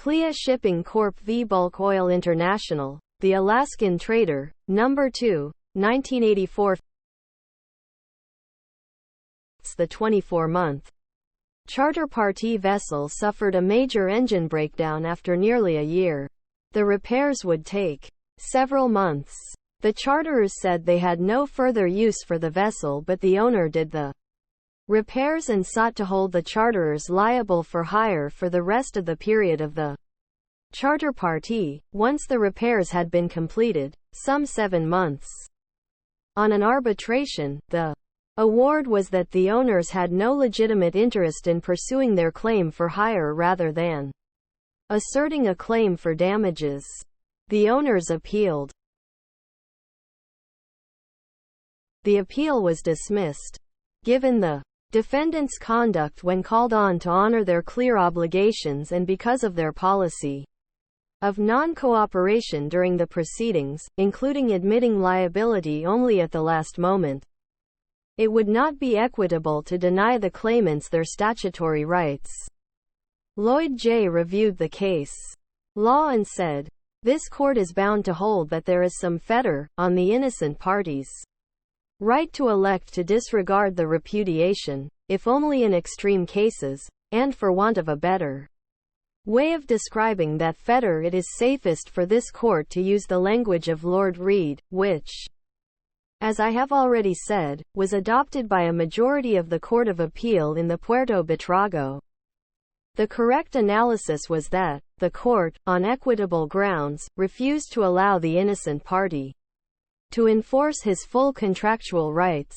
Clea Shipping Corp v. Bulk Oil International, the Alaskan Trader, No. 2, 1984. The 24-month charter party vessel suffered a major engine breakdown after nearly a year. The repairs would take several months. The charterers said they had no further use for the vessel, but the owner did the repairs and sought to hold the charterers liable for hire for the rest of the period of the charter party, once the repairs had been completed, some 7 months. On an arbitration, the award was that the owners had no legitimate interest in pursuing their claim for hire rather than asserting a claim for damages. The owners appealed. The appeal was dismissed. Given the defendants' conduct when called on to honor their clear obligations and because of their policy of non-cooperation during the proceedings, including admitting liability only at the last moment, it would not be equitable to deny the claimants their statutory rights. Lloyd J. reviewed the case law and said, "This court is bound to hold that there is some fetter on the innocent parties' right to elect to disregard the repudiation, if only in extreme cases, and for want of a better way of describing that fetter, it is safest for this court to use the language of Lord Reed, which, as I have already said, was adopted by a majority of the Court of Appeal in the Puerto Betrago. The correct analysis was that the court, on equitable grounds, refused to allow the innocent party to enforce his full contractual rights.